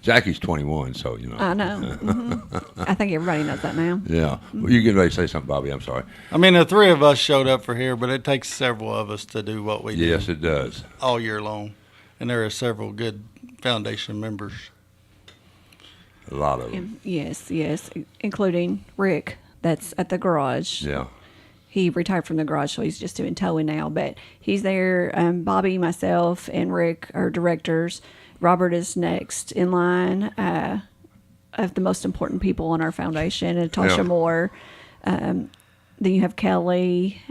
Jackie's 21, so I know. Mm-hmm. I think everybody knows that now. Yeah. Well, you get ready to say something, Bobby. I'm sorry. I mean, the three of us showed up for here, but it takes several of us to do what we do. Yes, it does. All year long, and there are several good foundation members. A lot of them. Yes, including Rick, that's at the garage. Yeah. He retired from the garage, so he's just doing towing now. But he's there. Bobby, myself, and Rick are directors. Robert is next in line of the most important people on our foundation, and Tasha Moore. Then you have Kelly,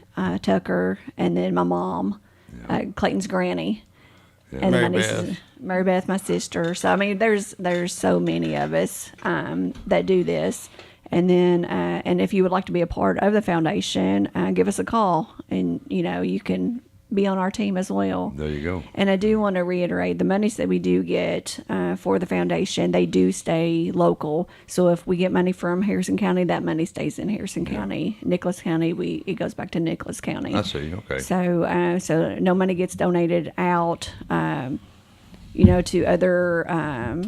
Tucker, and then my mom, Clayton's granny. Yeah. And Mary Beth, my sister. So I mean, there's so many of us that do this. And then, and if you would like to be a part of the foundation, give us a call, and you can be on our team as well. There you go. And I do want to reiterate the monies that we do get for the foundation, they do stay local. So if we get money from Harrison County, that money stays in Harrison County. Nicholas County, it goes back to Nicholas County. I see. Okay. So no money gets donated out, to other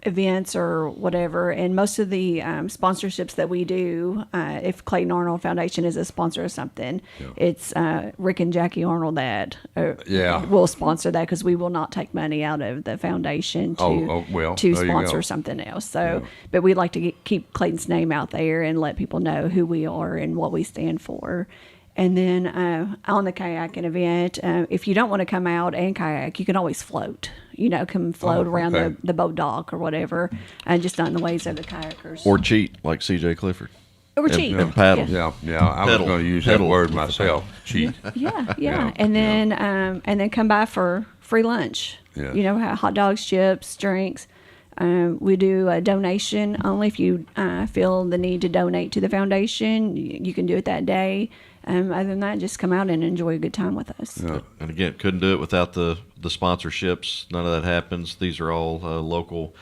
events or whatever. And most of the sponsorships that we do, if Clayton Arnold Foundation is a sponsor of something, it's Rick and Jackie Arnold that will sponsor that, because we will not take money out of the foundation to sponsor something else. So, but we'd like to keep Clayton's name out there and let people know who we are and what we stand for. And then on the kayaking event, if you don't want to come out and kayak, you can always float. Come float around the boat dock or whatever, just not in the ways of the kayakers. Or cheat, like C.J. Clifford. Or cheat. And paddle. Yeah. I was going to use that word myself. Cheat. Yeah. And then come by for free lunch. Yeah. Hot dogs, chips, drinks. We do a donation only. If you feel the need to donate to the foundation, you can do it that day. Other than that, just come out and enjoy a good time with us. Yeah. And again, couldn't do it without the sponsorships. None of that happens. These are all local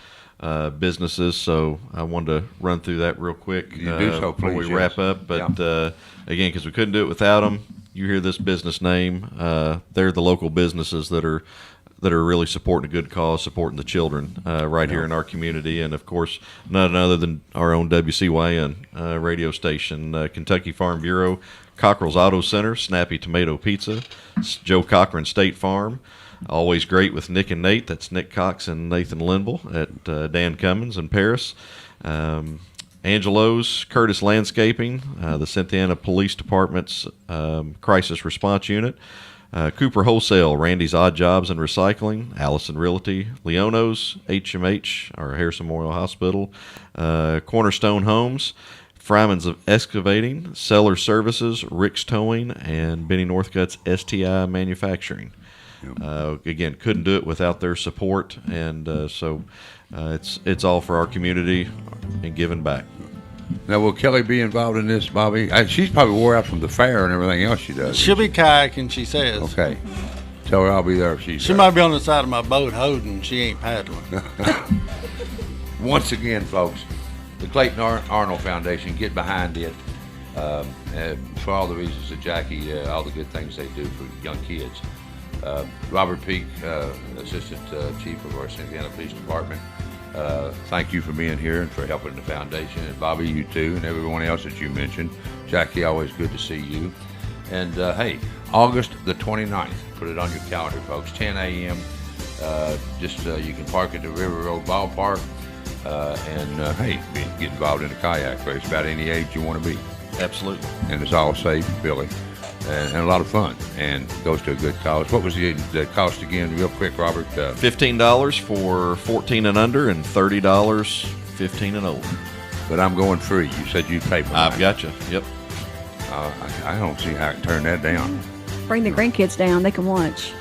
businesses, so I wanted to run through that real quick before we wrap up. But again, because we couldn't do it without them, you hear this business name, they're the local businesses that are really supporting a good cause, supporting the children right here in our community. And, of course, none other than our own WCYN radio station, Kentucky Farm Bureau, Cockrell's Auto Center, Snappy Tomato Pizza, Joe Cochran State Farm, Always Great with Nick and Nate. That's Nick Cox and Nathan Linville at Dan Cummins in Paris. And Angelo's, Curtis Landscaping, the Cynthiana Police Department's Crisis Response Unit, Cooper Wholesale, Randy's Odd Jobs and Recycling, Allison Realty, Leono's, HMH, or Harrison Memorial Hospital, Cornerstone Homes, Fryman's Excavating, Seller Services, Rick's Towing, and Benny Northcutt's STI Manufacturing. Again, couldn't do it without their support, and so it's all for our community and giving back. Now, will Kelly be involved in this, Bobby? She's probably wore out from the fair and everything else she does. She'll be kayaking, she says. Okay. Tell her I'll be there if she's She there. might be on the side of my boat holding. She ain't paddling. Once again, folks, the Clayton Arnold Foundation, get behind it for all the reasons that Jackie, all the good things they do for young kids. Robert Peak, Assistant Chief of our Cynthiana Police Department, thank you for being here and for helping the foundation. And Bobby, you too, and everyone else that you mentioned. Jackie, always good to see you. And hey, August the 29th, put it on your calendar, folks, 10 a.m. You can park at the River Road Ballpark and hey, get involved in a kayak race about any age you want to be. Absolutely. And it's all safe, Billy, and a lot of fun, and goes to a good cause. What was the cost again, real quick, Robert? $15 for 14 and under, and $30 15 and older. But I'm going free. You said you'd pay for mine. I've got you. Yep. I don't see how I can turn that down. Bring the grandkids down. They can watch.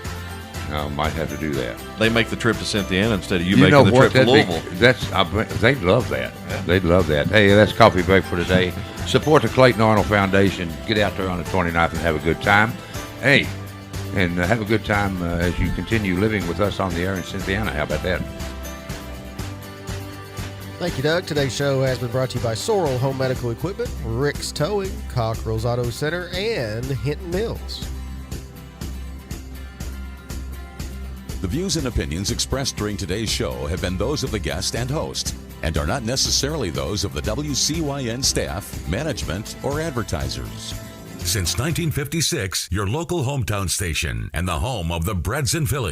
Might have to do that. They make the trip to Cynthiana instead of you making the trip to Louisville. They'd love that. Yeah. They'd love that. Hey, that's coffee break for today. Support the Clayton Arnold Foundation. Get out there on the 29th and have a good time. Hey, and have a good time as you continue living with us on the air in Cynthiana. How about that? Thank you, Doug. Today's show has been brought to you by Sorrel Home Medical Equipment, Rick's Towing, Cockrell's Auto Center, and Hinton Mills. The views and opinions expressed during today's show have been those of the guest and host and are not necessarily those of the WCYN staff, management, or advertisers. Since 1956, your local hometown station and the home of the Breads in Philly.